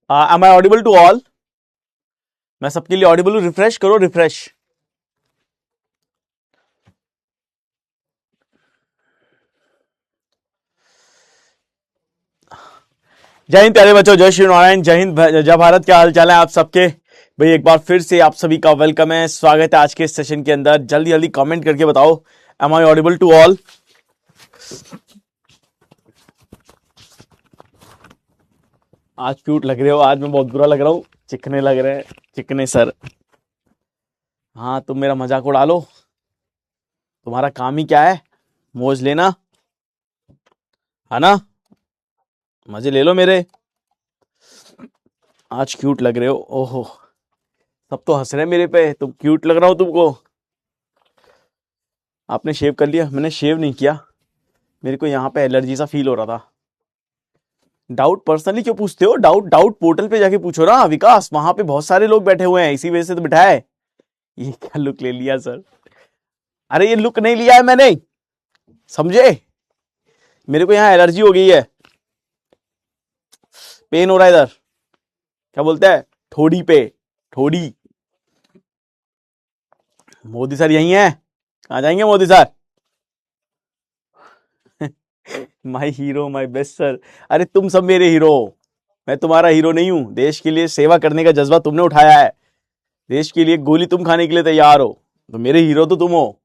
M I audible to all? मैं सबके लिए ऑडिबल हूं? रिफ्रेश करो, रिफ्रेश। जय हिंद प्यारे बच्चों, जय श्री नारायण, जय हिंद, जय भारत। क्या हाल चाल है आप सबके? भाई एक बार फिर से आप सभी का वेलकम है, स्वागत है आज के इस सेशन के अंदर। जल्दी जल्दी कमेंट करके बताओ, am I audible to all? आज क्यूट लग रहे हो, आज मैं बहुत बुरा लग रहा हूं, चिकने लग रहे हैं, चिकने सर। हाँ, तुम मेरा मजाक उड़ा लो, तुम्हारा काम ही क्या है? मौज लेना है ना, मजे ले लो मेरे। आज क्यूट लग रहे हो, ओहो, सब तो हंस रहे हैं मेरे पे, तुम क्यूट लग रहा हो तुमको। आपने शेव कर लिया? मैंने शेव नहीं किया, मेरे को यहाँ पे एलर्जी सा फील हो रहा था। डाउट पर्सनली क्यों पूछते हो? डाउट डाउट पोर्टल पे जाके पूछो ना विकास, वहां पे बहुत सारे लोग बैठे हुए हैं, इसी वजह से तो बिठाया है। ये क्या लुक ले लिया सर? अरे ये लुक नहीं लिया है मैंने, समझे? मेरे को यहाँ एलर्जी हो गई है, पेन हो रहा है इधर, क्या बोलते हैं, ठोड़ी पे, ठोड़ी। मोदी सर यही है, कहाँ जाएंगे Modi sir? My hero, my best sir. अरे तुम सब मेरे हीरो हो, मैं तुम्हारा हीरो नहीं हूं। देश के लिए सेवा करने का जज्बा तुमने उठाया है, देश के लिए गोली तुम खाने के लिए तैयार हो, तो मेरे हीरो तो तुम हो।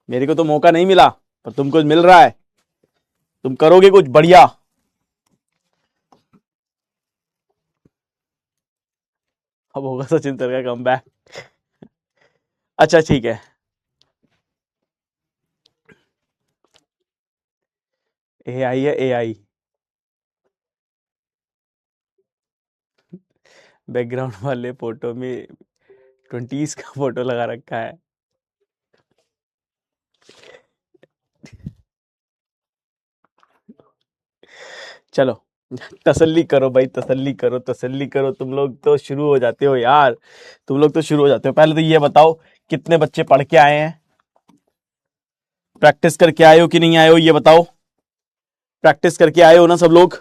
मेरे को तो मौका नहीं मिला, पर तुमको मिल रहा है, तुम करोगे कुछ बढ़िया। अब होगा सचिन सर का कमबैक। अच्छा ठीक है। एआई है, एआई। बैकग्राउंड वाले फोटो में 20s का फोटो लगा रखा है। चलो तसल्ली करो भाई, तसल्ली करो, तसल्ली करो। तुम लोग तो शुरू हो जाते हो यार, तुम लोग तो शुरू हो जाते हो। पहले तो ये बताओ, कितने बच्चे पढ़ के आए हैं? प्रैक्टिस करके आए हो कि नहीं आए हो, ये बताओ। प्रैक्टिस करके आए हो ना सब लोग?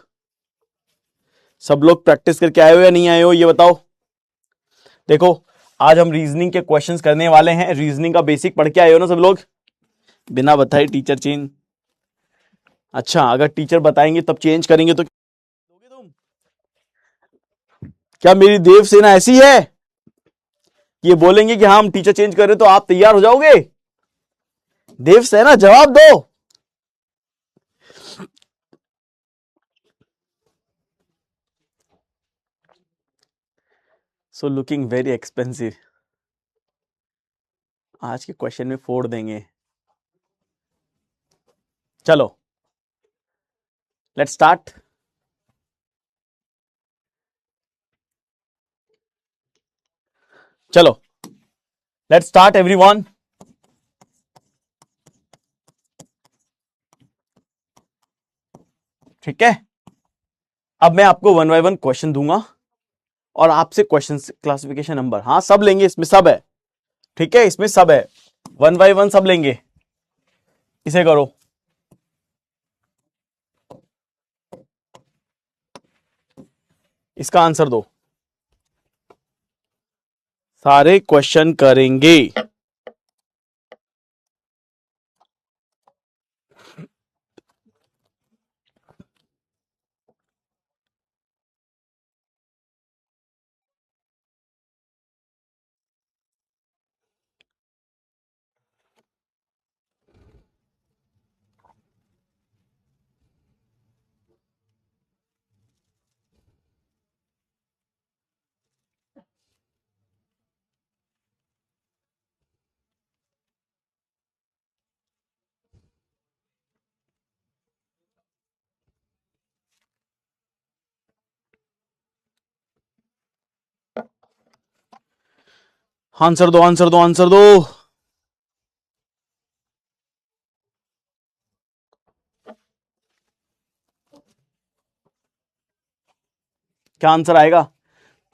सब लोग प्रैक्टिस करके आए हो या नहीं आए हो, ये बताओ। देखो, आज हम रीजनिंग के क्वेश्चंस करने वाले हैं। रीजनिंग का बेसिक पढ़ के आए हो ना सब लोग? बिना बताए टीचर चेंज? अच्छा, अगर टीचर बताएंगे तब चेंज करेंगे तो दोगे तुम? क्या मेरी देव सेना ऐसी है, ये बोलेंगे कि हाँ हम टीचर चेंज कर रहे तो आप तैयार हो जाओगे? देव सेना जवाब दो। सो लुकिंग वेरी एक्सपेंसिव, आज के क्वेश्चन में फोड़ देंगे। चलो लेट्स स्टार्ट। चलो लेट्स स्टार्ट एवरीवन। ठीक है, अब मैं आपको वन बाय वन क्वेश्चन दूंगा और आपसे क्वेश्चन क्लासिफिकेशन नंबर, हाँ सब लेंगे, इसमें सब है। ठीक है, इसमें सब है, वन बाय वन सब लेंगे। इसे करो, इसका आंसर दो, सारे क्वेश्चन करेंगे। आंसर दो, आंसर दो, आंसर दो। क्या आंसर आएगा?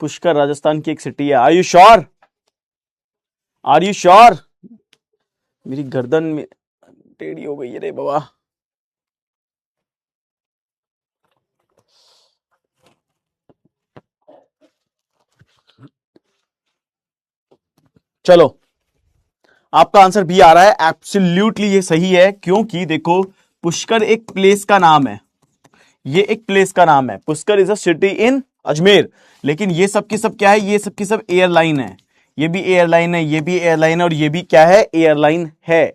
पुष्कर राजस्थान की एक सिटी है। Are you sure? Are you sure? मेरी गर्दन में टेढ़ी हो गई है रे बाबा। चलो, आपका आंसर बी आ रहा है। एब्सोल्युटली ये सही है, क्योंकि देखो पुष्कर एक प्लेस का नाम है, ये एक प्लेस का नाम है। Pushkar is a city in Ajmer. लेकिन ये सब की सब क्या है, ये सब की सब एयरलाइन है। ये भी एयरलाइन है, ये भी एयरलाइन है, और ये भी क्या है, एयरलाइन है।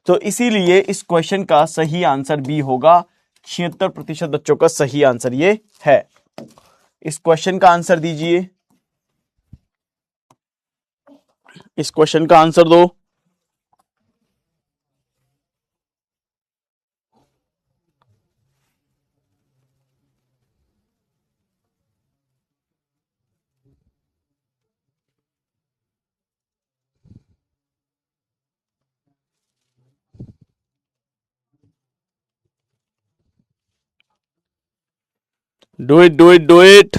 तो इसीलिए इस क्वेश्चन का सही आंसर बी होगा। 76% बच्चों का सही आंसर ये है। इस क्वेश्चन का आंसर दीजिए, इस क्वेश्चन का आंसर दो। Do it, do it, do it.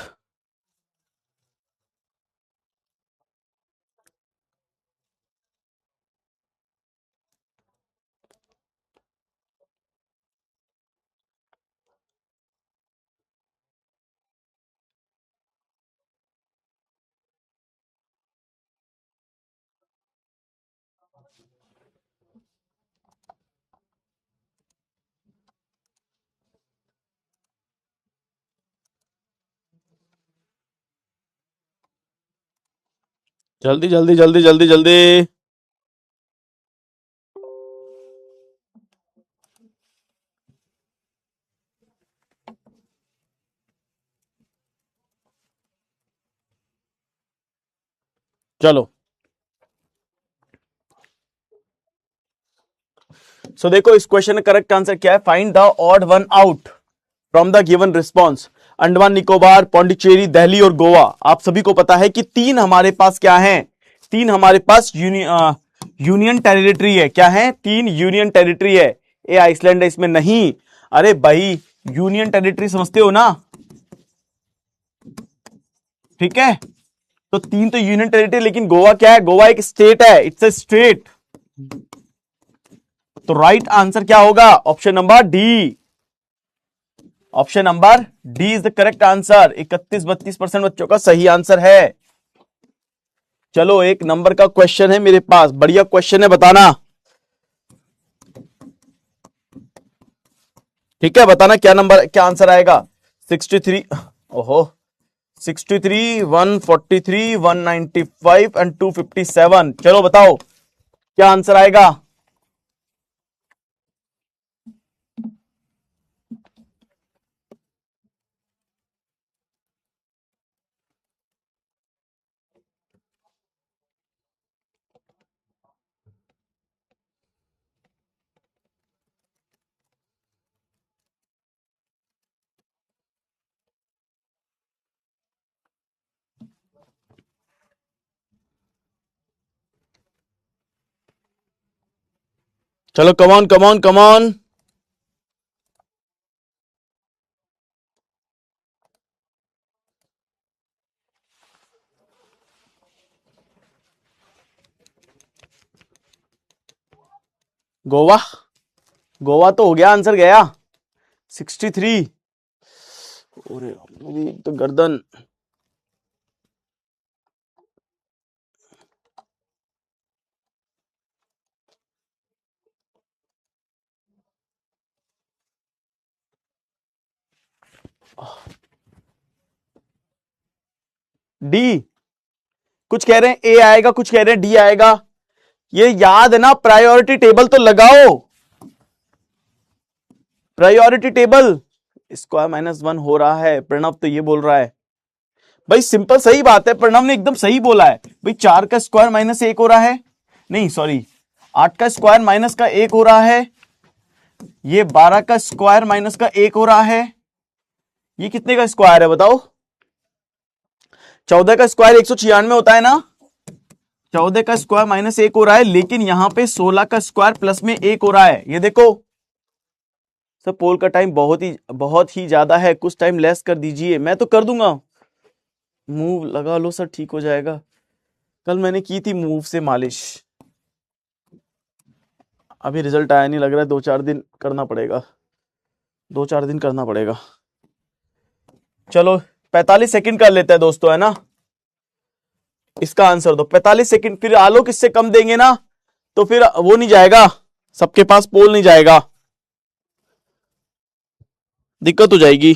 जल्दी जल्दी जल्दी जल्दी जल्दी। चलो, सो देखो इस क्वेश्चन का करेक्ट आंसर क्या है। Find the odd one out from the given response. Andaman Nicobar, Pondicherry, Delhi और गोवा। आप सभी को पता है कि तीन हमारे पास क्या है, तीन हमारे पास यूनियन टेरिटरी है। क्या है, तीन यूनियन टेरिटरी है। ये आइसलैंड है इसमें नहीं। अरे भाई, यूनियन टेरिटरी समझते हो ना, ठीक है। तो तीन तो यूनियन टेरिटरी, लेकिन गोवा क्या है, गोवा एक स्टेट है, इट्स अ स्टेट। तो राइट आंसर क्या होगा, option number D. Option number D is the correct answer. 31-32% बच्चों का सही आंसर है। चलो, एक नंबर का क्वेश्चन है मेरे पास, बढ़िया क्वेश्चन है, बताना। ठीक है, बताना क्या नंबर, क्या आंसर आएगा। 63, ओहो, 63, 143, 195 एंड 257। चलो बताओ क्या आंसर आएगा। चलो, come on come on come on. Goa, Goa तो हो गया, आंसर गया 63। अरे मेरी तो गर्दन। डी, कुछ कह रहे हैं ए आएगा, कुछ कह रहे हैं डी आएगा। ये याद है ना, प्रायोरिटी टेबल तो लगाओ, प्रायोरिटी टेबल। स्क्वायर -1 हो रहा है, प्रणव तो ये बोल रहा है। भाई सिंपल, सही बात है, प्रणव ने एकदम सही बोला है। भाई 4 का स्क्वायर -1 हो रहा है, नहीं सॉरी, 8 का स्क्वायर माइनस का 1 हो रहा है। ये 12 का स्क्वायर माइनस का 1 हो रहा है। ये कितने का स्क्वायर है बताओ। 14 का स्क्वायर 196 होता है ना। 14 का स्क्वायर -1 हो रहा है, लेकिन यहां पे 16 का स्क्वायर प्लस में 1 हो रहा है। ये देखो सर, पोल का टाइम बहुत ही ज्यादा है, कुछ टाइम लेस कर दीजिए। मैं तो कर दूंगा, मूव लगा लो सर, ठीक हो जाएगा। कल मैंने की थी मूव से मालिश, अभी रिजल्ट आया नहीं, लग रहा है 2-4 दिन करना पड़ेगा, 2-4 दिन करना पड़ेगा। चलो 45 सेकंड कर लेते हैं दोस्तों, है ना। इसका आंसर दो। 45 सेकंड, फिर आलोक इससे कम देंगे ना तो फिर वो नहीं जाएगा, सबके पास पोल नहीं जाएगा, दिक्कत हो जाएगी।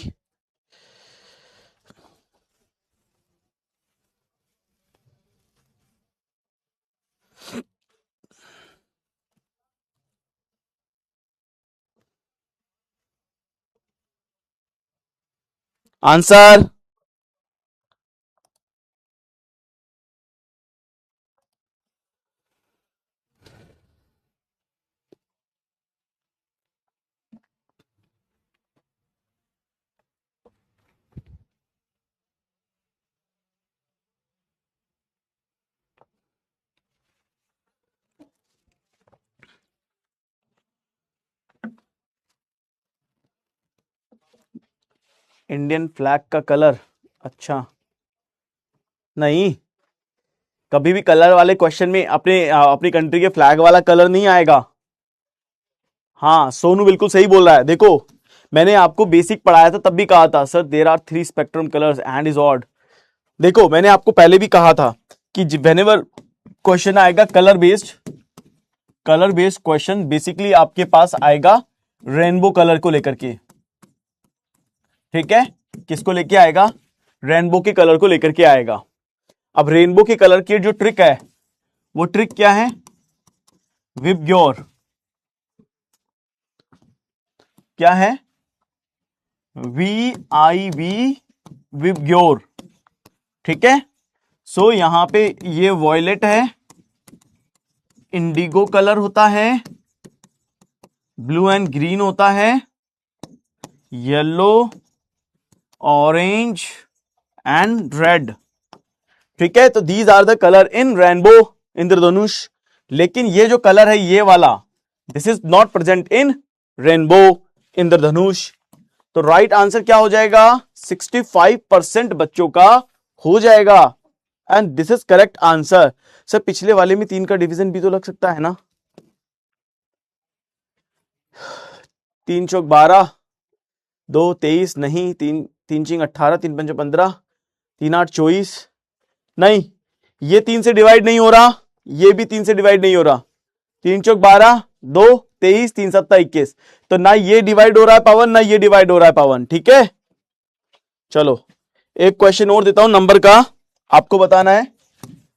आंसर इंडियन फ्लैग का कलर, अच्छा नहीं, कभी भी कलर वाले क्वेश्चन में अपनी कंट्री के फ्लैग वाला कलर नहीं आएगा। हाँ सोनू बिल्कुल सही बोल रहा है। देखो मैंने आपको बेसिक पढ़ाया था तब भी कहा था sir there are 3 spectrum colours and is odd. देखो मैंने आपको पहले भी कहा था कि व्हेनेवर क्वेश्चन आएगा कलर बेस्ड क्वेश्चन बेसिकली आपके पास आएगा रेनबो कलर को लेकर के, ठीक है, किसको लेके आएगा, रेनबो के कलर को लेकर के आएगा। अब रेनबो के कलर की जो ट्रिक है वो ट्रिक क्या है, विबग्योर, क्या है, VIV, विबग्योर, ठीक है। सो यहां पे ये वॉयलेट है, इंडिगो कलर होता है, ब्लू एंड ग्रीन होता है, येलो, ऑरेंज एंड रेड, ठीक है। तो these are the colour in rainbow इंद्रधनुष। लेकिन ये जो कलर है ये वाला, this is not present in rainbow इंद्रधनुष। तो राइट आंसर क्या हो जाएगा, 65% बच्चों का हो जाएगा and this is correct answer. Sir पिछले वाले में 3 का डिवीजन भी तो लग सकता है ना, 3 चौक 12, 2 23, नहीं 3 चिंग 18, 3 पंच 15, 3 8 24, नहीं ये 3 से डिवाइड नहीं हो रहा, ये भी 3 से डिवाइड नहीं हो रहा, 3 चौक 12, 2 23, 3 7 21, तो ना ये डिवाइड हो रहा है पावन, ना ये डिवाइड हो रहा है पावन, ठीक है। चलो एक क्वेश्चन और देता हूं नंबर का, आपको बताना है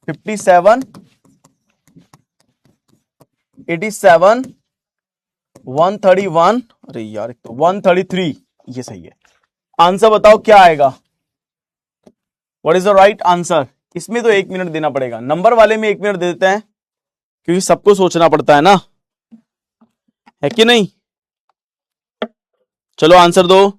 57, 87, 131, अरे यार एक तो 133, ये सही है। आंसर बताओ क्या आएगा, what is the right answer. इसमें तो 1 मिनट देना पड़ेगा, नंबर वाले में 1 मिनट दे देते हैं क्योंकि सबको सोचना पड़ता है ना, है कि नहीं। चलो आंसर दो।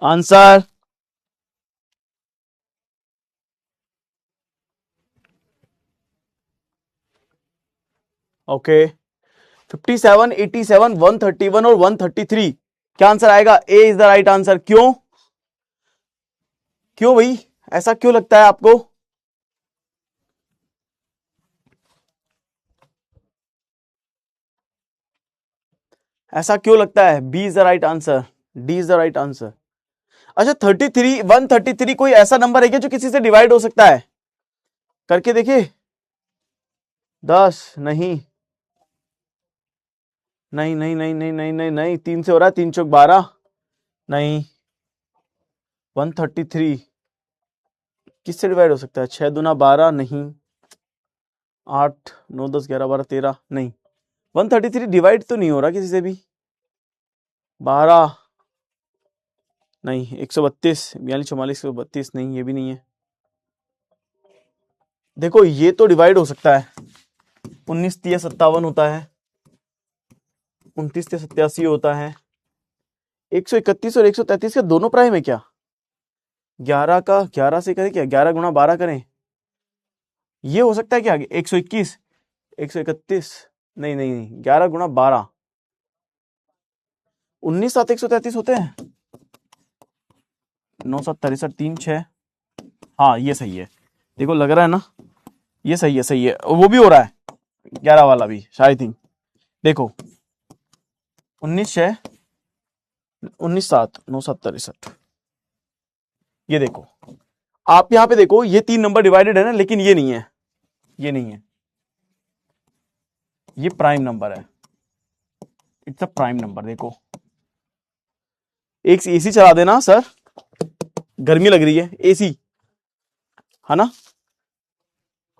आंसर ओके, 57, 87, 131 और 133, क्या आंसर आएगा, ए इज द राइट आंसर। क्यों, क्यों भाई, ऐसा क्यों लगता है आपको, ऐसा क्यों लगता है, B is the right answer, D is the right answer. अच्छा 33, 133 कोई ऐसा नंबर है क्या जो किसी से डिवाइड हो सकता है, करके देखिए, 10, नहीं नहीं नहीं नहीं नहीं नहीं नहीं नहीं, 3 से हो रहा है, 3 चौक 12, नहीं 133, किससे डिवाइड हो सकता है? 6 दूना 12 नहीं, 8 9 10 11 12 13 नहीं, 133 डिवाइड तो नहीं हो रहा किसी से भी। 12 नहीं, 132 42 44 132 नहीं, ये भी नहीं है। देखो ये तो डिवाइड हो सकता है, 19 3 57 होता है, 29 से 87 होता है, 131 और 133 का दोनों प्राइम है क्या? 11 का 11 से करें क्या, 11 गुणा 12 करें, ये हो सकता है क्या? 121 131 नहीं नहीं नहीं, 11 गुणा 12 19 7 133 होते हैं, 9 7 63 3 6, हाँ ये सही है। देखो लग रहा है ना, ये सही है, सही है, वो भी हो रहा है 11 वाला भी शायद थिंक। देखो 19 6 19 7 9 7 63, ये देखो आप यहां पे देखो, ये 3 नंबर डिवाइडेड है ना, लेकिन ये नहीं है, ये नहीं है, ये प्राइम नंबर है, इट्स अ प्राइम नंबर। देखो एक एसी चला देना सर, गर्मी लग रही है, एसी है ना।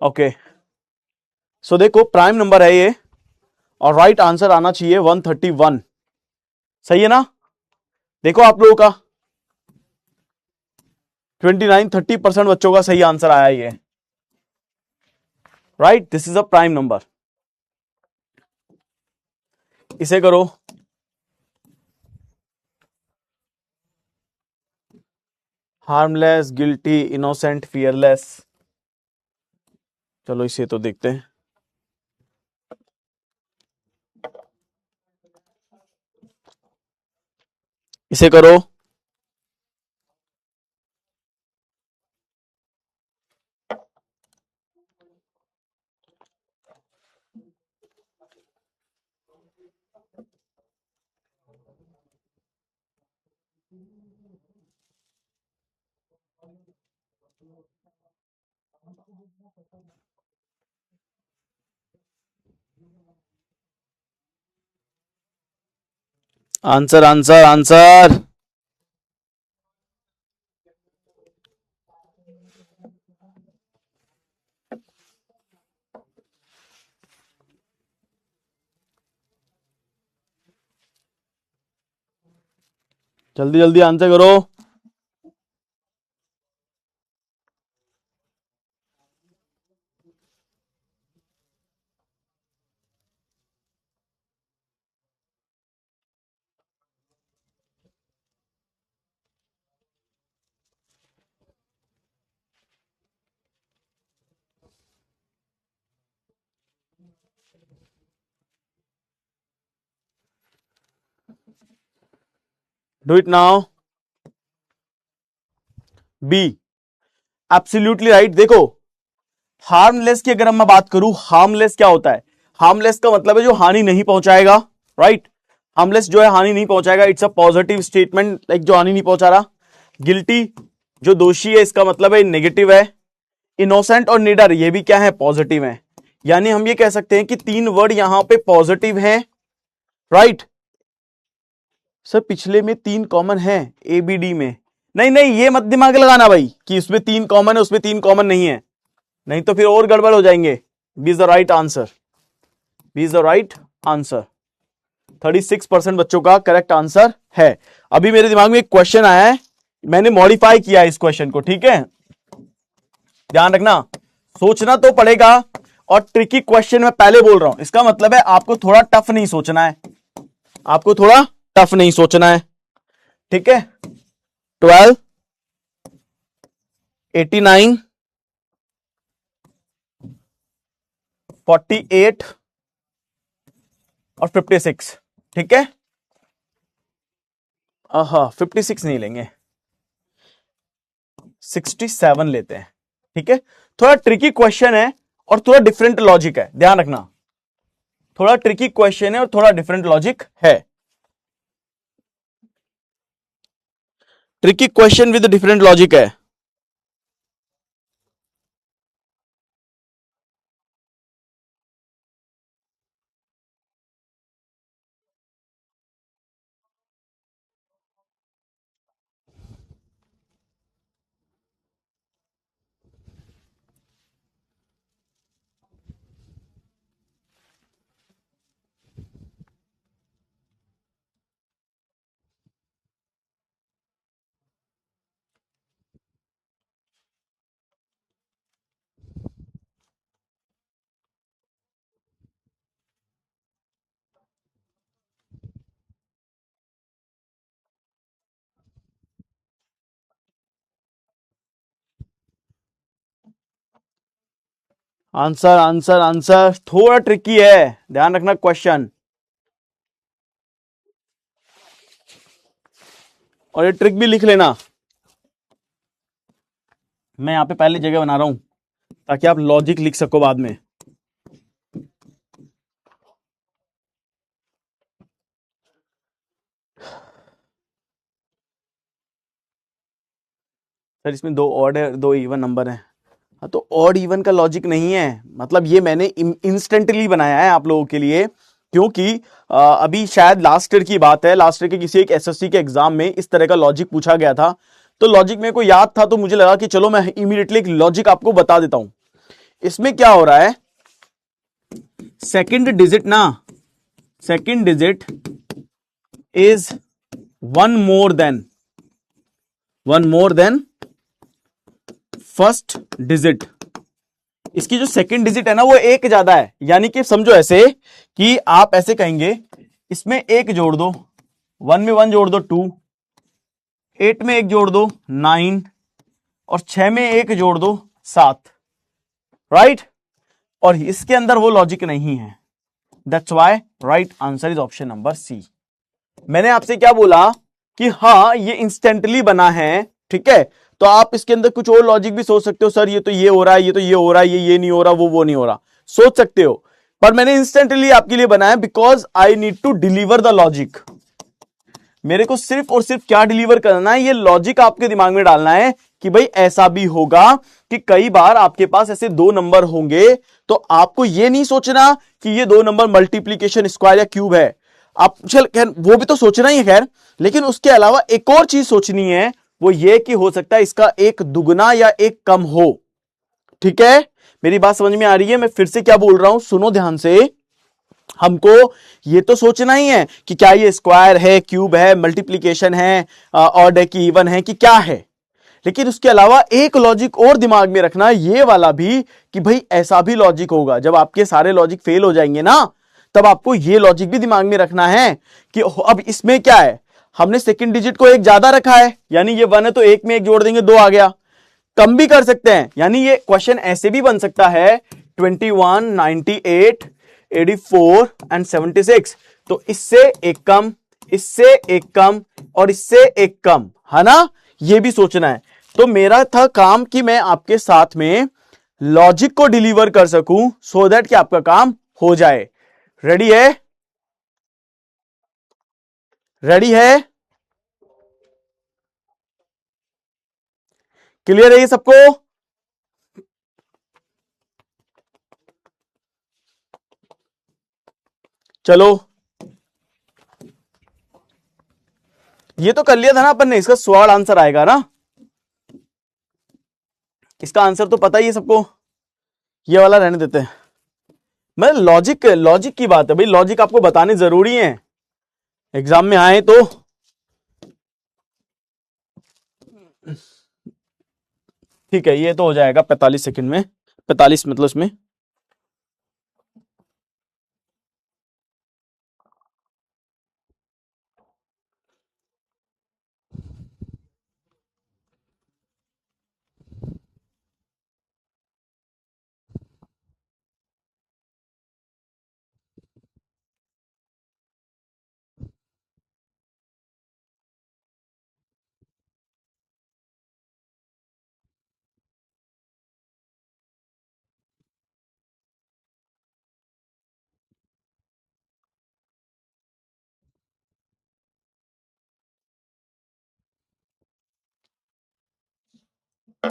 ओके सो देखो प्राइम नंबर है ये, और राइट आंसर आना चाहिए 131, सही है ना। देखो आप लोगों का 29 30% बच्चों का सही आंसर आया ये, right, this is a prime number. इसे करो, हार्मलेस गिल्टी इनोसेंट फियरलेस, चलो इसे तो देखते हैं। इसे करो, आंसर आंसर आंसर, जल्दी जल्दी आंसर करो। Do it now. Be absolutely right. देखो हार्मलेस की अगर मैं बात करूं, हार्मलेस क्या होता है? हार्मलेस का मतलब है जो हानि नहीं पहुंचाएगा, राइट। हार्मलेस जो है हानि नहीं पहुंचाएगा, it's a positive statement, like जो हानि नहीं पहुंचा रहा। गिल्टी जो दोषी है, इसका मतलब है नेगेटिव है। इनोसेंट और निडर ये भी क्या है? पॉजिटिव है। यानी हम ये कह सकते हैं कि 3 वर्ड यहां पे पॉजिटिव हैं, राइट। सर पिछले में 3 कॉमन है, ए बी डी में। नहीं नहीं, ये मत दिमाग लगाना भाई कि उसमें 3 कॉमन है उसमें 3 कॉमन नहीं है, नहीं तो फिर और गड़बड़ हो जाएंगे। B is the right answer, B is the right answer. 36% बच्चों का करेक्ट आंसर है। अभी मेरे दिमाग में एक क्वेश्चन आया है, मैंने मॉडिफाई किया है इस क्वेश्चन को, ठीक है, ध्यान रखना, सोचना तो पड़ेगा। और ट्रिकी क्वेश्चन मैं पहले बोल रहा हूं, इसका मतलब है आपको थोड़ा टफ नहीं सोचना है, आपको थोड़ा टफ नहीं सोचना है, ठीक है। 12 89 48 और 56, ठीक है। हाँ 56 नहीं लेंगे, 67 लेते हैं, ठीक है। थोड़ा ट्रिकी क्वेश्चन है और थोड़ा डिफरेंट लॉजिक है, ध्यान रखना, थोड़ा ट्रिकी क्वेश्चन है और थोड़ा डिफरेंट लॉजिक है। Tricky question with different logic है। आंसर आंसर आंसर थोड़ा ट्रिकी है, ध्यान रखना क्वेश्चन, और ये ट्रिक भी लिख लेना। मैं यहां पे पहले जगह बना रहा हूं ताकि आप लॉजिक लिख सको बाद में। सर इसमें दो ऑड है, दो इवन नंबर है। हाँ तो ऑड इवन का लॉजिक नहीं है, मतलब ये मैंने इंस्टेंटली बनाया है आप लोगों के लिए, क्योंकि अभी शायद लास्ट ईयर की बात है, लास्ट ईयर के किसी एक एसएससी के एग्जाम में इस तरह का लॉजिक पूछा गया था, तो लॉजिक मेरे को याद था, तो मुझे लगा कि चलो मैं इमीडिएटली एक लॉजिक आपको बता देता हूं। इसमें क्या हो रहा है, सेकंड डिजिट ना, second digit is one more than first digit. इसकी जो सेकंड डिजिट है ना वो एक ज्यादा है, यानी कि समझो ऐसे कि आप ऐसे कहेंगे इसमें एक जोड़ दो, 1 में 1 जोड़ दो 2, 8 में 1 जोड़ दो 9, और 6 में 1 जोड़ दो 7, राइट। और इसके अंदर वो लॉजिक नहीं है, that's why right answer is option number C. मैंने आपसे क्या बोला कि हाँ ये इंस्टेंटली बना है, ठीक है, तो आप इसके अंदर कुछ और लॉजिक भी सोच सकते हो, सर ये तो ये हो रहा है, ये तो ये हो रहा है, ये नहीं हो रहा, वो नहीं हो रहा, सोच सकते हो, पर मैंने इंस्टेंटली आपके लिए बनाया because I need to deliver the logic. मेरे को सिर्फ और सिर्फ क्या डिलीवर करना है, ये लॉजिक आपके दिमाग में डालना है कि भाई ऐसा भी होगा कि कई बार आपके पास ऐसे दो नंबर होंगे, तो आपको ये नहीं सोचना कि ये दो नंबर मल्टीप्लीकेशन स्क्वायर या क्यूब है, आप चल खैर वो भी तो सोचना ही है खैर, लेकिन उसके अलावा एक और चीज सोचनी है, वो ये कि हो सकता है इसका एक दुगना या एक कम हो। ठीक है, मेरी बात समझ में आ रही है? मैं फिर से क्या बोल रहा हूं, सुनो ध्यान से। हमको ये तो सोचना ही है कि क्या ये स्क्वायर है, क्यूब है, मल्टीप्लीकेशन है, ऑड है कि इवन है कि क्या है, लेकिन उसके अलावा एक लॉजिक और दिमाग में रखना ये वाला भी कि भाई ऐसा भी लॉजिक होगा। जब आपके सारे लॉजिक फेल हो जाएंगे ना, तब आपको ये लॉजिक भी दिमाग में रखना है कि अब इसमें क्या है, हमने सेकंड डिजिट को एक ज्यादा रखा है, यानी ये 1 है तो एक में एक जोड़ देंगे 2 आ गया। कम भी कर सकते हैं, यानी ये क्वेश्चन ऐसे भी बन सकता है 21, 98, 84 एंड 76, तो इससे एक कम, इससे एक कम और इससे एक कम, है ना, ये भी सोचना है। तो मेरा था काम कि मैं आपके साथ में लॉजिक को डिलीवर कर सकूं सो दैट कि आपका काम हो जाए। रेडी है? रेडी है? क्लियर है ये सबको? चलो ये तो कर लिया था ना अपन ने, इसका सवाल आंसर आएगा ना, इसका आंसर तो पता ही है सबको, ये वाला रहने देते हैं। मैं लॉजिक लॉजिक की बात है भाई, लॉजिक आपको बताने जरूरी है, एग्जाम में आए तो। ठीक है, ये तो हो जाएगा 45 सेकंड में, 45 मतलब इसमें।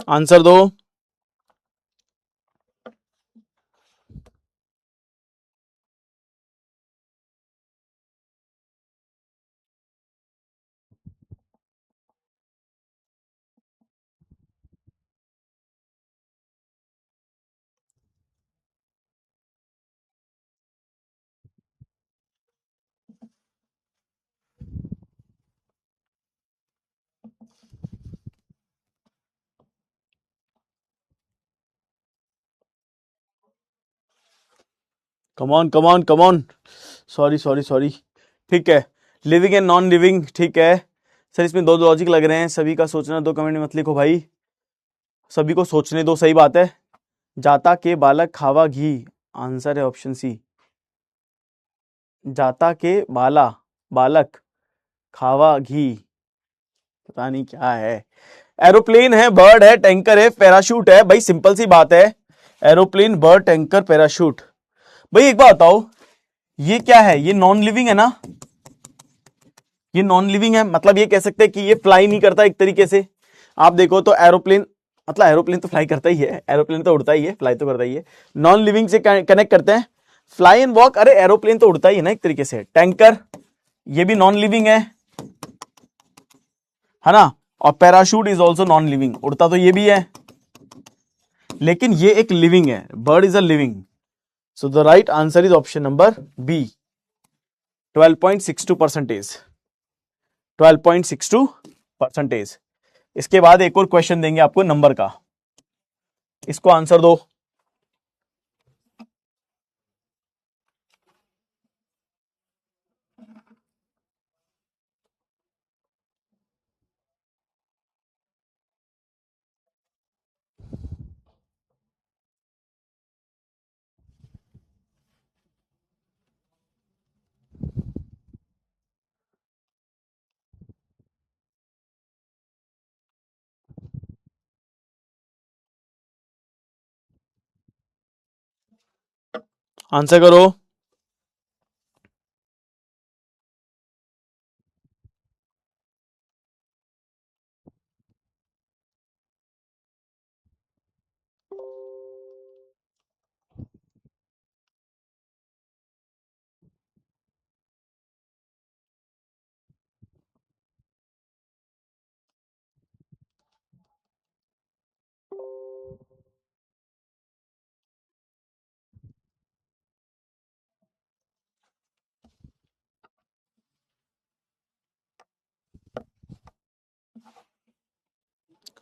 आंसर दो। Come on come on come on, sorry sorry sorry. ठीक है, लिविंग एंड नॉन लिविंग, ठीक है सर, इसमें दो लॉजिक लग रहे हैं, सभी का सोचना, दो कमेंट में मत लिखो भाई, सभी को सोचने दो, सही बात है। जाता के बालक खावा घी, आंसर है ऑप्शन सी। जाता के बालक खावा घी, पता नहीं क्या है। एरोप्लेन है, बर्ड है, टैंकर है, पैराशूट है। भाई सिंपल सी बात है, एरोप्लेन, बर्ड, टैंकर, पैराशूट। भाई एक बात बताओ, ये क्या है? ये नॉन लिविंग है ना, ये नॉन लिविंग है, मतलब ये कह सकते हैं कि ये फ्लाई नहीं करता एक तरीके से। आप देखो तो एरोप्लेन, मतलब एरोप्लेन तो फ्लाई करता ही है, एरोप्लेन तो उड़ता ही है, फ्लाई तो करता ही है। नॉन लिविंग से कनेक्ट करते हैं, फ्लाई एंड वॉक। अरे एरोप्लेन तो उड़ता ही है ना एक तरीके से। टैंकर, ये भी नॉन लिविंग है ना। और parachute is also non living, उड़ता तो ये भी है, लेकिन ये एक लिविंग है, bird is a living. So the right answer is option number B, 12.62%। 12.62%। इसके बाद एक और क्वेश्चन देंगे आपको नंबर का, इसको आंसर दो। आंसर करो।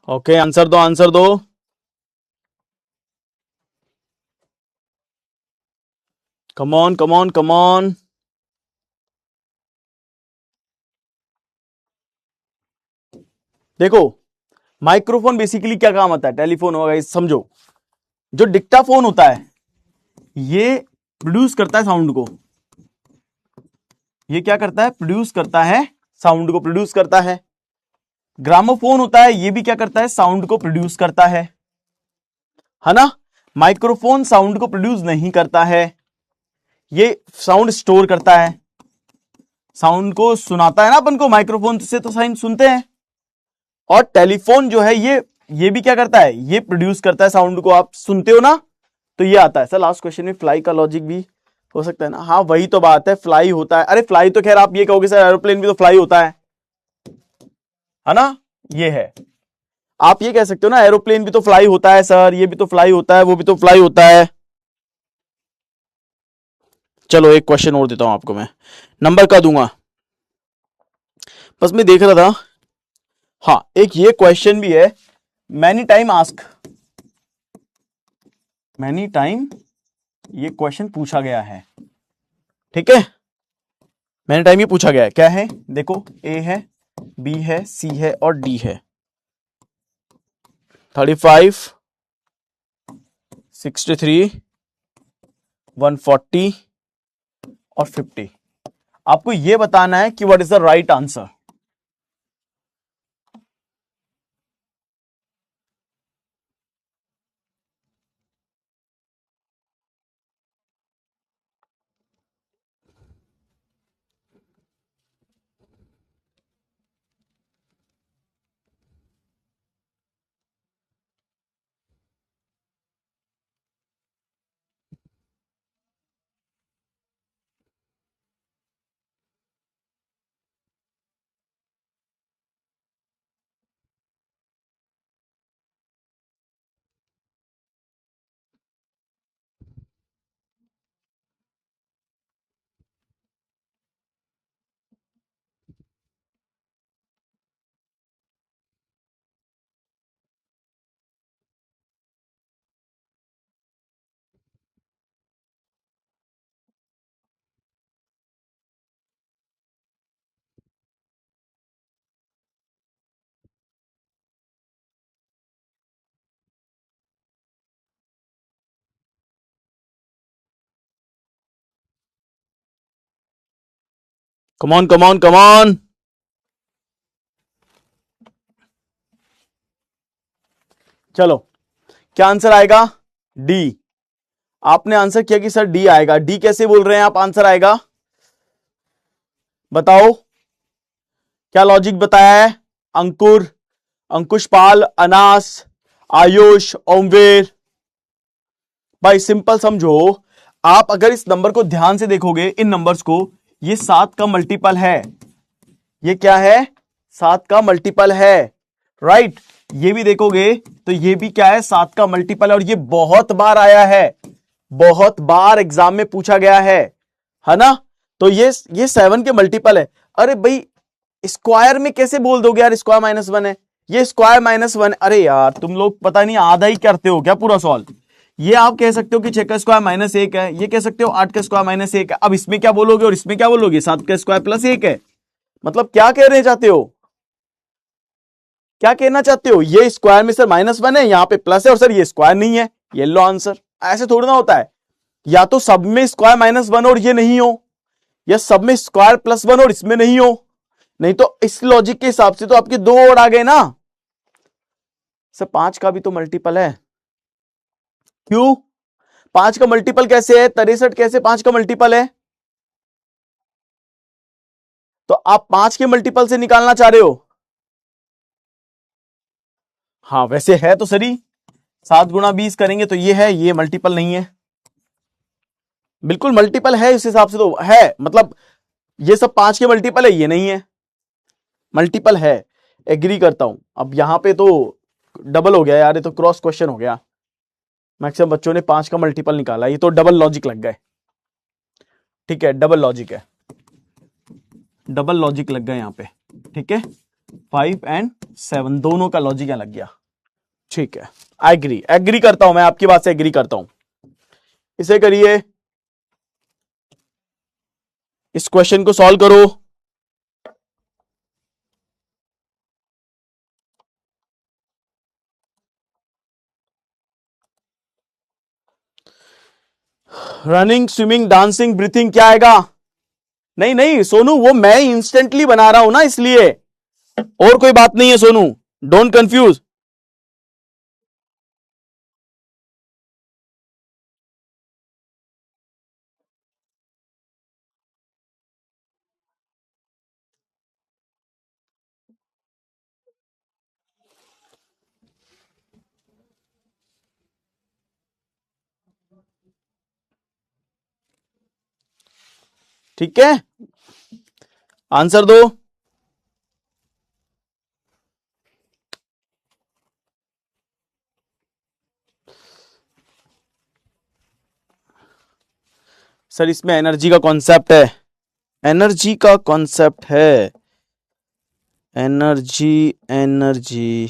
ओके, आंसर दो, आंसर दो। Come on, come on, come on. देखो, माइक्रोफोन बेसिकली क्या काम आता है? टेलीफोन होगा, इस समझो। जो डिक्टाफोन होता है, ये प्रोड्यूस करता है साउंड को। ये क्या करता है? प्रोड्यूस करता है साउंड को, प्रोड्यूस करता है। ग्रामोफोन होता है, ये भी क्या करता है? साउंड को प्रोड्यूस करता है ना। माइक्रोफोन साउंड को प्रोड्यूस नहीं करता है, ये साउंड स्टोर करता है, साउंड को सुनाता है ना अपन को, माइक्रोफोन से तो साउंड सुनते हैं। और टेलीफोन जो है, ये भी क्या करता है? ये प्रोड्यूस करता है साउंड को, आप सुनते हो ना, तो ये आता है। सर लास्ट क्वेश्चन में फ्लाई का लॉजिक भी हो सकता है ना? हाँ वही तो बात है, फ्लाई होता है। अरे फ्लाई तो खैर आप ये कहोगे सर एरोप्लेन भी तो फ्लाई होता है ना। ये है, आप ये कह सकते हो ना, एरोप्लेन भी तो फ्लाई होता है सर, ये भी तो फ्लाई होता है, वो भी तो फ्लाई होता है। चलो एक क्वेश्चन और देता हूं आपको मैं, नंबर का दूंगा। बस मैं देख रहा था, हाँ एक ये क्वेश्चन भी है, many time ask, many time ये क्वेश्चन पूछा गया है, ठीक है। मैनी टाइम ये पूछा गया है, क्या है? देखो, ए है, बी है, सी है और डी है। 35, 63, 140 और 50। आपको यह बताना है कि what is the right answer. Come on come on come on. चलो, क्या आंसर आएगा? डी। आपने आंसर किया कि सर डी आएगा। डी कैसे बोल रहे हैं आप आंसर आएगा? बताओ क्या लॉजिक बताया है? अंकुर, अंकुशपाल, अनास, आयुष, ओमवीर। भाई सिंपल समझो, आप अगर इस नंबर को ध्यान से देखोगे, इन नंबर्स को, ये 7 का मल्टीपल है। ये क्या है? 7 का मल्टीपल है, राइट। ये भी देखोगे तो ये भी क्या है? 7 का मल्टीपल है, और ये बहुत बार आया है, बहुत बार एग्जाम में पूछा गया है ना। तो ये 7 के मल्टीपल है। अरे भाई स्क्वायर में कैसे बोल दोगे यार स्क्वायर -1 है? ये स्क्वायर -1, अरे यार तुम लोग पता नहीं आधा ही करते हो क्या पूरा सॉल्व। ये आप कह सकते हो कि 6 का स्क्वायर -1 है, ये कह सकते हो 8 का स्क्वायर -1 है। अब इसमें क्या बोलोगे और इसमें क्या बोलोगे? 7 का स्क्वायर +1 है। मतलब क्या कह रहे चाहते हो? क्या कहना चाहते हो? ये स्क्वायर में सर -1 है, यहां पे प्लस है, और सर ये स्क्वायर नहीं है, ये लो आंसर। ऐसे थोड़ा ना होता है। या तो सब में स्क्वायर -1 और ये नहीं हो, या सब में स्क्वायर +1 और इसमें नहीं हो। नहीं तो इस लॉजिक के हिसाब से तो आपके 2 और आ गए ना। सर 5 का भी तो मल्टीपल है। क्यों? 5 का मल्टीपल कैसे है? 63 कैसे 5 का मल्टीपल है? तो आप 5 के मल्टीपल से निकालना चाह रहे हो? हाँ वैसे है तो सही। 7 गुणा 20 करेंगे तो ये है, ये मल्टीपल नहीं है। बिल्कुल मल्टीपल है, इस हिसाब से तो है। मतलब ये सब 5 के मल्टीपल है, ये नहीं है, मल्टीपल है। एग्री करता हूं। अब यहां पे तो डबल हो गया यार, ये तो क्रॉस क्वेश्चन हो गया। मैक्सिमम बच्चों ने 5 का मल्टीपल निकाला, ये तो डबल लॉजिक लग गए। ठीक है, डबल लॉजिक है, डबल लॉजिक लग गया यहां पे। ठीक है, 5 एंड 7 दोनों का लॉजिक यहां लग गया। ठीक है, एग्री, एग्री करता हूं, मैं आपकी बात से एग्री करता हूं। इसे करिए, इस क्वेश्चन को सॉल्व करो। रनिंग, स्विमिंग, डांसिंग, ब्रीथिंग क्या आएगा? नहीं नहीं सोनू, वो मैं इंस्टेंटली बना रहा हूं ना, इसलिए, और कोई बात नहीं है सोनू, डोंट कंफ्यूज। ठीक है, आंसर दो। सर इसमें एनर्जी का कॉन्सेप्ट है, एनर्जी का कॉन्सेप्ट है, एनर्जी, एनर्जी।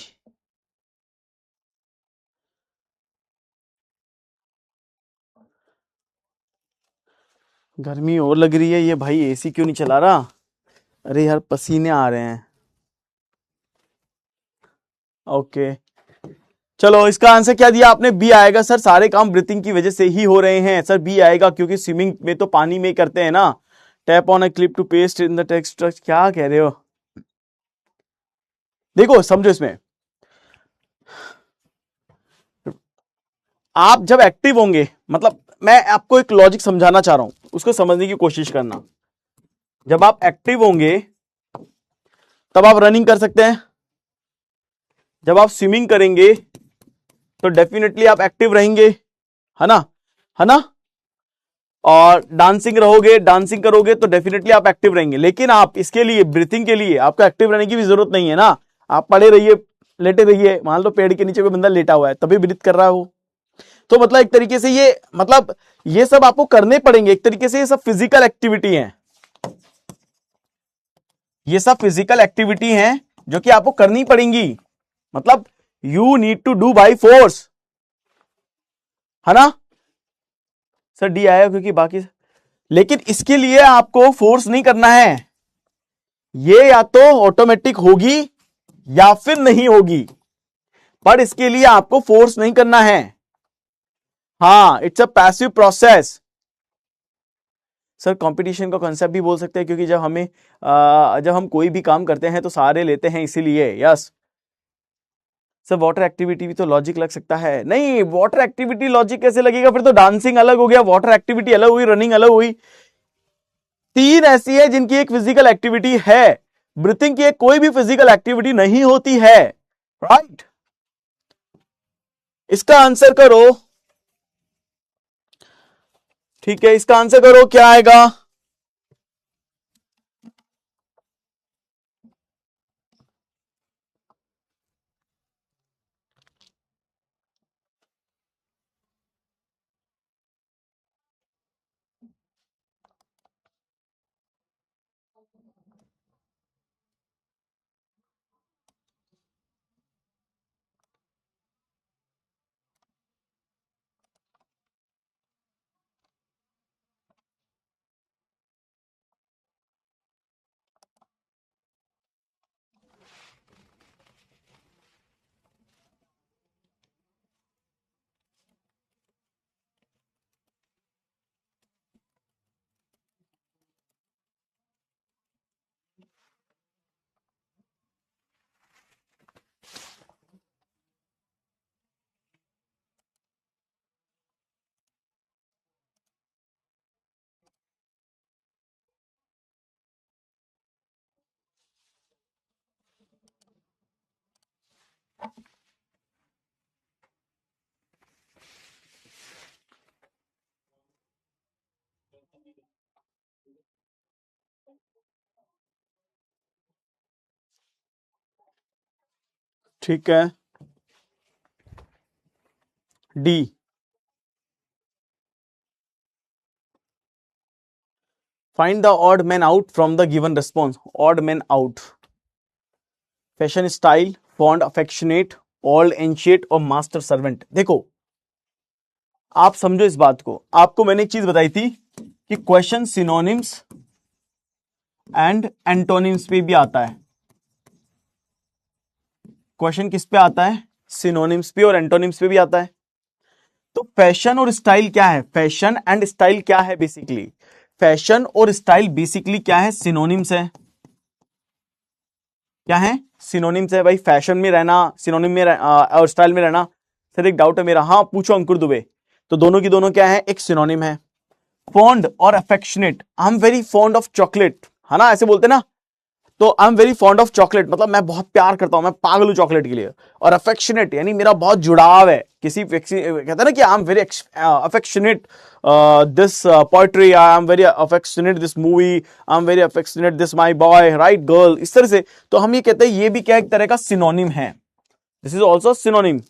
गर्मी और लग रही है, ये भाई एसी क्यों नहीं चला रहा? अरे यार पसीने आ रहे हैं। ओके, चलो इसका आंसर क्या दिया आपने? बी आएगा सर, सारे काम ब्रीथिंग की वजह से ही हो रहे हैं सर, बी आएगा, क्योंकि स्विमिंग में तो पानी में ही करते हैं ना। Tap on a clip to paste in the text, क्या कह रहे हो? देखो समझो, इसमें आप जब एक्टिव होंगे, मतलब मैं आपको एक लॉजिक समझाना चाह रहा हूं, उसको समझने की कोशिश करना। जब आप एक्टिव होंगे तब आप रनिंग कर सकते हैं, जब आप स्विमिंग करेंगे तो डेफिनेटली आप एक्टिव रहेंगे, है ना, है ना। और डांसिंग रहोगे, डांसिंग करोगे तो डेफिनेटली आप एक्टिव रहेंगे। लेकिन आप इसके लिए, ब्रीथिंग के लिए आपको एक्टिव रहने की भी जरूरत नहीं है ना। आप पड़े रहिए, लेटे रहिए, मान लो पेड़ के नीचे कोई बंदा लेटा हुआ है तभी ब्रीथ कर रहा है वो। तो मतलब एक तरीके से ये, मतलब ये सब आपको करने पड़ेंगे, एक तरीके से ये सब फिजिकल एक्टिविटी है, ये सब फिजिकल एक्टिविटी हैं जो कि आपको करनी पड़ेंगी। मतलब you need to do by force, है ना। सर डी आया क्योंकि बाकी, लेकिन इसके लिए आपको फोर्स नहीं करना है, ये या तो ऑटोमेटिक होगी या फिर नहीं होगी, पर इसके लिए आपको फोर्स नहीं करना है। हाँ, it's a passive process. Sir competition का कॉन्सेप्ट भी बोल सकते हैं, क्योंकि जब हम कोई भी काम करते हैं तो सारे लेते हैं, इसीलिए। यस सर वाटर एक्टिविटी भी तो लॉजिक लग सकता है। नहीं, वाटर एक्टिविटी लॉजिक कैसे लगेगा, फिर तो डांसिंग अलग हो गया, वाटर एक्टिविटी अलग हुई, रनिंग अलग हुई। तीन ऐसी है जिनकी एक फिजिकल एक्टिविटी है, ब्रीथिंग की एक कोई भी फिजिकल एक्टिविटी नहीं होती है। राइट, इसका आंसर करो। ठीक है, इसका आंसर करो, क्या आएगा? ठीक है, D. Find the odd man out from the given response. Odd man out, fashion style, fond, affectionate, old, ancient और मास्टर सर्वेंट। देखो आप समझो इस बात को, आपको मैंने एक चीज बताई थी कि क्वेश्चन सिनोनिम्स एंड एंटोनिम्स पे भी आता है। क्वेश्चन किस पे आता है? सिनोनिम्स पे और एंटोनिम्स पे भी आता है। तो फैशन और स्टाइल क्या है? फैशन एंड स्टाइल क्या है बेसिकली? फैशन और स्टाइल बेसिकली क्या है? सिनोनिम्स है। क्या है? सिनोनिम्स है भाई। फैशन में रहना, सिनोनिम में और स्टाइल में रहना। सर एक डाउट है मेरा, हाँ पूछो अंकुर दुबे। तो दोनों की दोनों क्या है? एक सिनोनिम है। फॉन्ड और affectionate, I am very fond of chocolate, है ना, ऐसे बोलते ना। तो I am very fond of chocolate, मतलब मैं बहुत प्यार करता हूं, मैं पागल हूं चॉकलेट के लिए। और अफेक्शनेट यानी मेरा बहुत जुड़ाव है किसी, कहते हैं ना कि I am very affectionate this poetry, I am very affectionate this movie, I am very affectionate this my boy, right girl, इस तरह से। तो हम ये कहते हैं ये भी क्या एक तरह का सिनोनिम है। This is also synonym.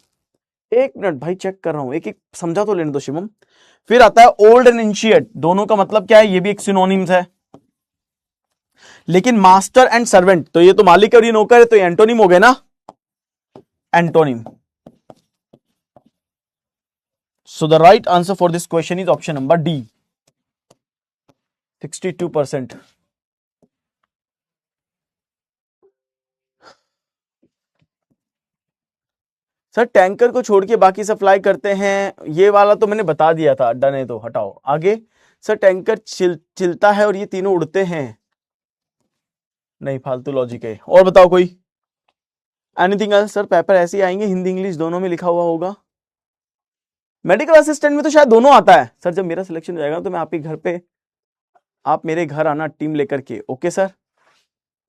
एक मिनट भाई चेक कर रहा हूं, एक एक समझा तो लेने दो शिवम। फिर आता है ओल्ड एंड एंशिएंट, दोनों का मतलब क्या है? ये भी एक सिनोनिम्स है। लेकिन मास्टर एंड सर्वेंट, तो ये तो मालिक और ये नौकर है, तो ये एंटोनिम हो गए ना, antonym. So the right answer for this question is option number D, 62%। Sir tanker को छोड़ के बाकी सप्लाई करते हैं, ये वाला तो मैंने बता दिया था, डन है तो हटाओ आगे। सर टैंकर चिलता है और ये तीनों उड़ते हैं, नहीं फालतू लॉजिक है। और बताओ कोई, एनीथिंग एल्स? सर पेपर ऐसे ही आएंगे, हिंदी इंग्लिश दोनों में लिखा हुआ होगा। मेडिकल असिस्टेंट में तो शायद दोनों आता है। सर जब मेरा सिलेक्शन हो जाएगा तो मैं आपके घर पे, आप मेरे घर आना टीम लेकर के, ओके सर।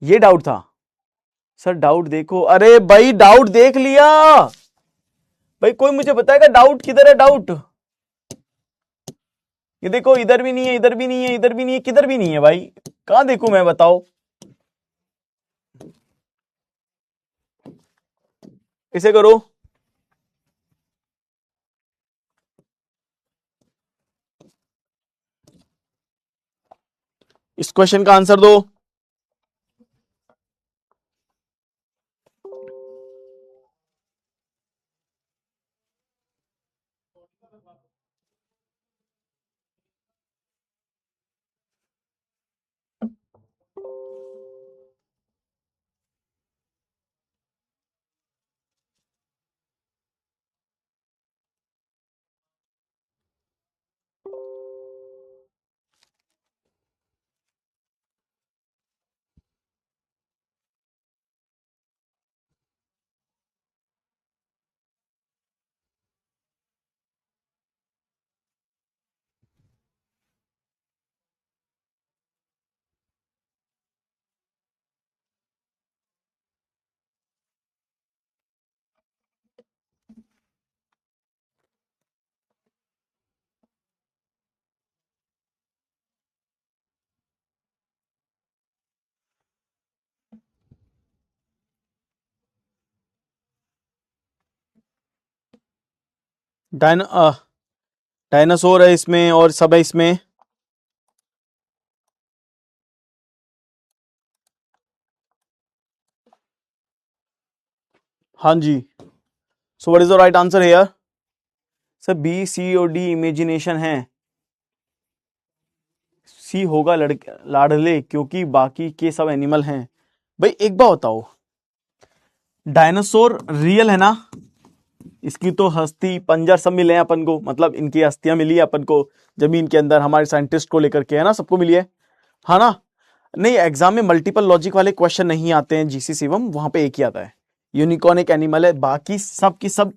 ये डाउट था सर, डाउट देखो, अरे भाई डाउट देख लिया भाई। कोई मुझे बताएगा डाउट किधर है? डाउट ये देखो, इधर भी नहीं है, इधर भी नहीं है, इधर भी नहीं है, किधर भी नहीं है भाई। कहां देखूं मैं, बताओ। इसे करो, इस क्वेश्चन का आंसर दो। डायनासोर है इसमें और सब है इसमें। हाँ जी, so what is the right answer here? Sir B C और डी इमेजिनेशन है। सी होगा लड़के लाडले, क्योंकि बाकी के सब एनिमल हैं। भाई एक बात बताओ, डायनासोर रियल है ना? इसकी तो हस्ती पंजर सब मिले हैं अपन को, मतलब इनकी अस्थियां मिली है अपन को जमीन के अंदर, हमारे साइंटिस्ट को लेकर के, है ना, सबको मिली है ना? नहीं, एग्जाम में मल्टीपल लॉजिक वाले क्वेश्चन नहीं आते हैं जीसी शिवम, वहां पे एक ही आता है। यूनिकॉर्न एक एनिमल है, बाकी सब की सब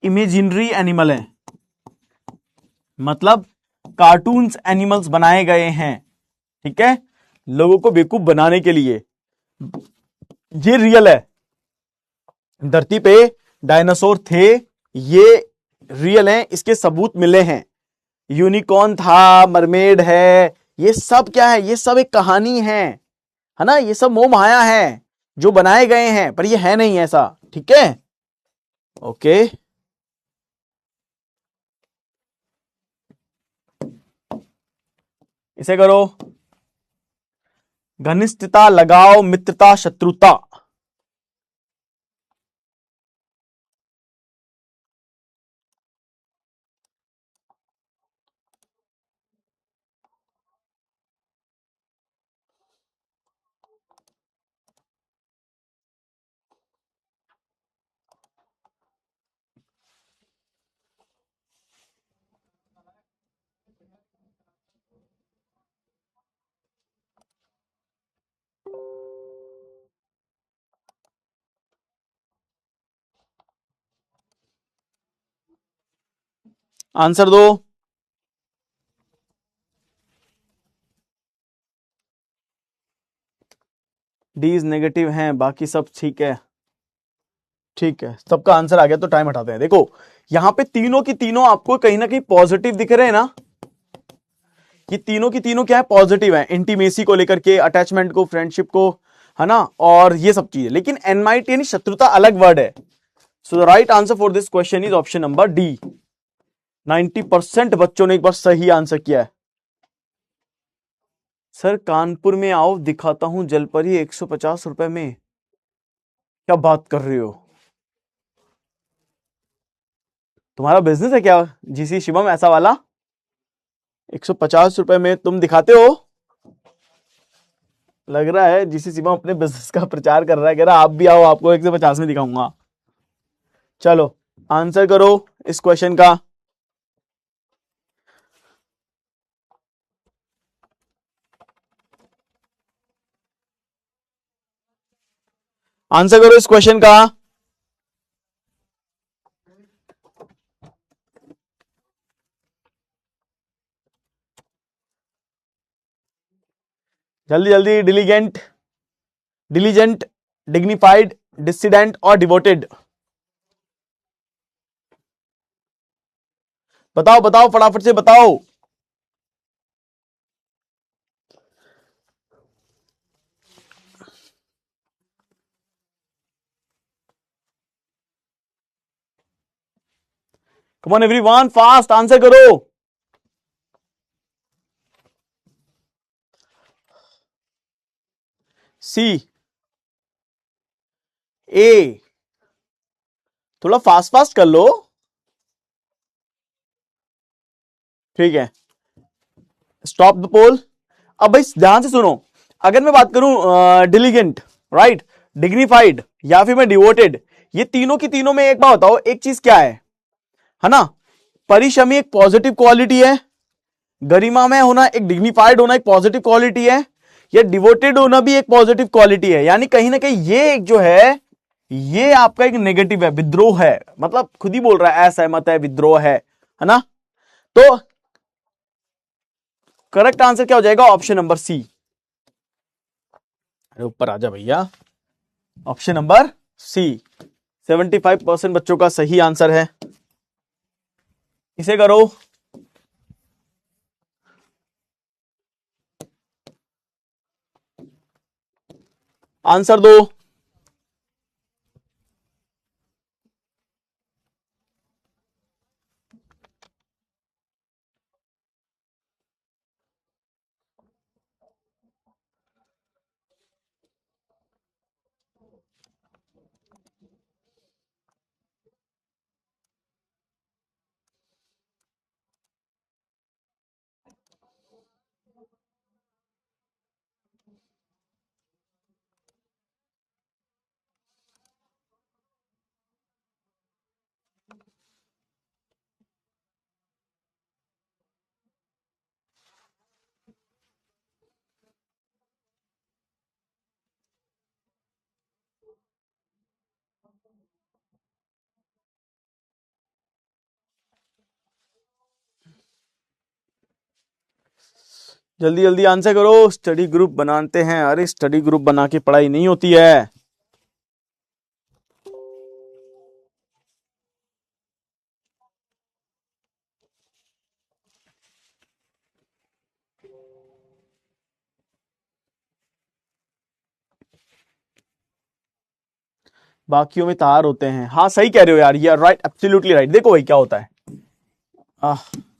इमेजिनरी एनिमल है, मतलब कार्टून्स एनिमल्स बनाए गए हैं, ठीक है, लोगों को बेवकूफ बनाने के लिए। ये रियल है, धरती पे डायनासोर थे, ये रियल हैं, इसके सबूत मिले हैं। यूनिकॉर्न था, मरमेड है, ये सब क्या है? ये सब एक कहानी है ना? ये सब मोह माया है जो बनाए गए हैं, पर ये है नहीं ऐसा, ठीक है? ओके, इसे करो। घनिष्ठता, लगाव, मित्रता, शत्रुता। आंसर दो। डीज नेगेटिव हैं, बाकी सब ठीक है। ठीक है, सबका आंसर आ गया, तो टाइम हटाते हैं। देखो यहां पे तीनों की तीनों आपको कहीं ना कहीं पॉजिटिव दिख रहे हैं ना? ये तीनों की तीनों क्या है? पॉजिटिव है, इंटीमेसी को लेकर के, अटैचमेंट को, फ्रेंडशिप को, है ना, और ये सब चीजें। लेकिन एनमाइटी यानी शत्रुता अलग वर्ड है। सो the right answer for this question is option number D. 90% बच्चों ने एक बार सही आंसर किया है। सर कानपुर में आओ, दिखाता हूं जलपरी 150 रुपए में। क्या बात कर रहे हो? तुम्हारा बिजनेस है क्या जीसी शिवम ऐसा वाला? 150 रुपए में तुम दिखाते हो? लग रहा है जीसी शिवम अपने बिजनेस का प्रचार कर रहा है, कह रहा आप भी आओ, आपको 150 में दिखाऊंगा। चलो आंसर करो इस क्वेश्चन का। आंसर करो इस क्वेश्चन का। जल्दी जल्दी। डिलीजेंट, डिलीजेंट, डिग्निफाइड, डिसिडेंट और डिवोटेड। बताओ बताओ, फटाफट से बताओ। Come on everyone, fast answer करो। सी, ए। थोड़ा फास्ट फास्ट कर लो। ठीक है, स्टॉप द पोल। अब भाई ध्यान से सुनो, अगर मैं बात करूं डिलीजेंट, राइट, डिग्निफाइड या फिर मैं डिवोटेड, ये तीनों की तीनों में एक बात बताओ, एक चीज क्या है ना? परिश्रमी एक पॉजिटिव क्वालिटी है, गरिमा में होना, एक डिग्निफाइड होना एक पॉजिटिव क्वालिटी है, या डिवोटेड होना भी एक पॉजिटिव क्वालिटी है। यानी कहीं ना कहीं ये एक जो है, ये आपका एक नेगेटिव है, विद्रोह है, मतलब खुद ही बोल रहा है असहमत है, विद्रोह है ना? तो करेक्ट आंसर क्या हो जाएगा? Option number C. अरे ऊपर आजा भैया, ऑप्शन नंबर सी 75% बच्चों का सही आंसर है। इसे करो। आंसर दो। जल्दी जल्दी आंसर करो। स्टडी ग्रुप बनाते हैं। अरे स्टडी ग्रुप बना के पढ़ाई नहीं होती है। बाकियों में तार होते हैं। हाँ सही कह रहे हो यार, ये राइट, एब्सोल्युटली राइट। देखो भाई क्या होता है,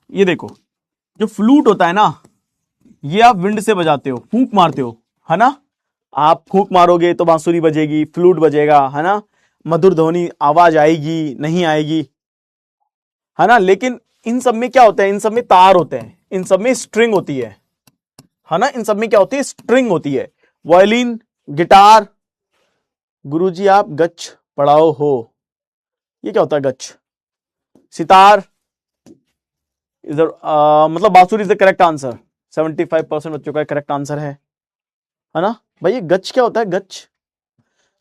ये देखो, जो फ्लूट होता है ना, ये आप विंड से बजाते हो, फूंक मारते हो, है ना। आप फूंक मारोगे तो बांसुरी बजेगी, फ्लूट बजेगा, है ना, मधुर ध्वनि आवाज आएगी, नहीं आएगी, है ना। लेकिन इन सब में क्या होता है, इन सब में तार होते हैं, इन सब में स्ट्रिंग होती है ना। इन सब में क्या होती है, स्ट्रिंग होती है। Violin, guitar. गुरुजी आप गच पढ़ाओ हो, ये क्या होता है गच। सितार इधर, मतलब बांसुरी इज द करेक्ट आंसर। 75% बच्चों का करेक्ट आंसर है ना भाई। ये गच क्या होता है, गच।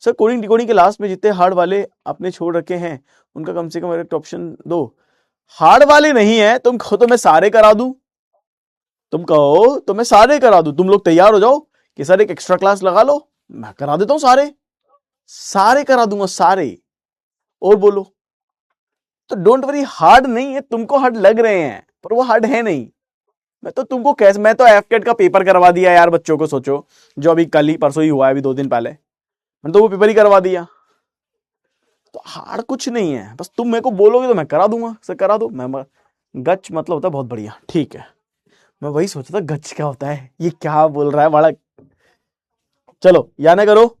सर कोडिंग डिकोडिंग के लास्ट में जितने हार्ड वाले आपने छोड़ रखे हैं उनका कम से कम करेक्ट ऑप्शन दो। हार्ड वाले नहीं है, तुम कहो तो मैं सारे करा दूं, तुम कहो तो मैं सारे करा दूं। तुम लोग तैयार हो जाओ कि सर एक एक्स्ट्रा क्लास लगा लो, मैं करा देता हूं सारे, सारे करा दूंगा सारे। और बोलो तो डोंट वरी, हार्ड नहीं है, तुमको हार्ड लग रहे हैं पर वो हार्ड है नहीं। मैं तो तुमको कैसे, मैं तो एफकेट का पेपर करवा दिया यार बच्चों को, सोचो, जो अभी कल ही परसों ही हुआ है, अभी 2 दिन पहले मैंने तो वो पेपर ही करवा दिया। तो हार्ड कुछ नहीं है, बस तुम मेरे को बोलोगे तो मैं करा दूंगा, सर करा दो। मैं गच मतलब होता है बहुत बढ़िया, ठीक है। मैं वही सोचा था गच क्या होता है, ये क्या बोल रहा है बड़ा। चलो या ना करो।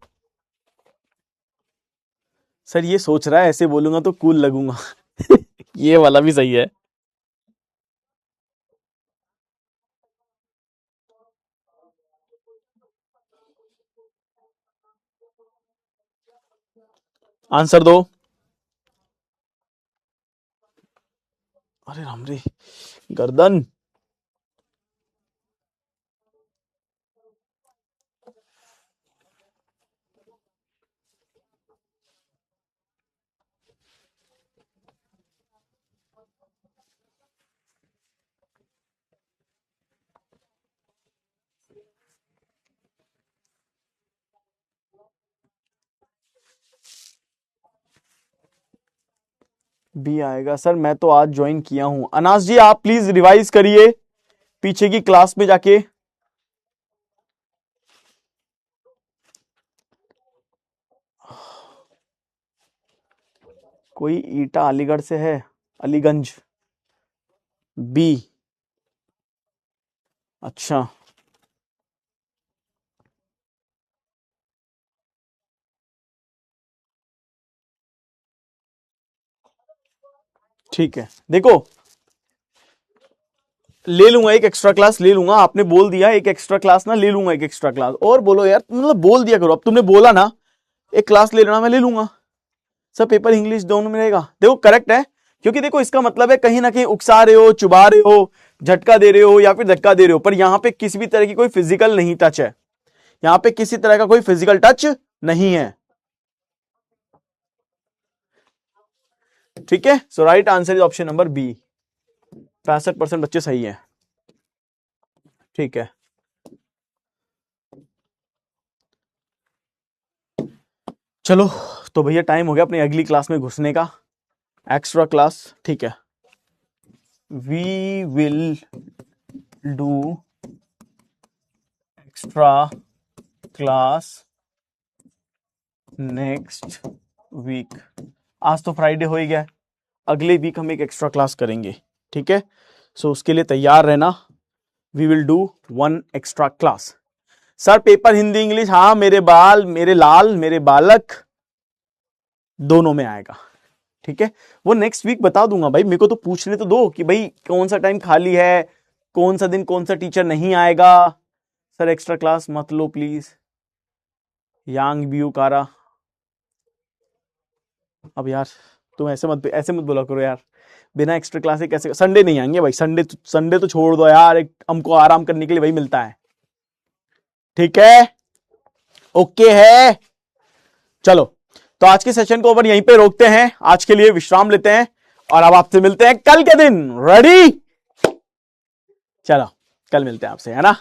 सर ये सोच रहा है ऐसे बोलूंगा तो कूल लगूंगा। ये वाला भी सही है। आंसर दो। अरे राम रे, गर्दन। बी आएगा सर, मैं तो आज ज्वाइन किया हूं। अनास जी आप प्लीज रिवाइज करिए पीछे की क्लास में जाके। कोई ईटा अलीगढ़ से है, अलीगंज। बी, अच्छा ठीक है। देखो ले लूंगा एक एक्स्ट्रा क्लास, ले लूंगा, आपने बोल दिया एक एक्स्ट्रा क्लास ना, ले लूंगा एक एक्स्ट्रा क्लास। और बोलो यार, मतलब बोल दिया करो, अब तुमने बोला ना एक क्लास ले लेना, मैं ले लूंगा। सब पेपर इंग्लिश दोनों में रहेगा। देखो करेक्ट है, क्योंकि देखो इसका मतलब है कहीं ना कहीं उकसा रहे हो, चुबा रहे हो, झटका दे रहे हो या फिर धक्का दे रहे हो, पर यहां पे किसी भी तरह की कोई फिजिकल नहीं टच है, यहां पे किसी तरह का कोई फिजिकल टच नहीं है। ठीक है, so right answer is option number B. 65% बच्चे सही है। ठीक है, चलो तो भैया टाइम हो गया अपनी अगली क्लास में घुसने का, एक्स्ट्रा क्लास। ठीक है, we will do extra class next week. आज तो फ्राइडे हो ही गया, अगले वीक हम एक एक्स्ट्रा क्लास करेंगे। ठीक है, सो उसके लिए तैयार रहना। We will do 1 extra class. Sir paper Hindi English, हाँ मेरे बाल, मेरे लाल, मेरे बालक, दोनों में आएगा। ठीक है, वो नेक्स्ट वीक बता दूंगा भाई, मेरे को तो पूछने तो दो कि भाई कौन सा टाइम खाली है, कौन सा दिन कौन सा टीचर नहीं आएगा। सर एक्स्ट्रा क्लास मत लो प्लीज, यांग ब्यू कारा। अब यार तुम ऐसे मत बोला करो यार, बिना एक्स्ट्रा क्लास के कैसे। संडे नहीं आएंगे भाई, संडे तो छोड़ दो यार, एक हमको आराम करने के लिए वही मिलता है। ठीक है, ओके है। चलो तो आज के सेशन को ओवर यहीं पे रोकते हैं, आज के लिए विश्राम लेते हैं और अब आपसे मिलते हैं कल के दिन। रेडी, चलो कल मिलते हैं आपसे, है ना।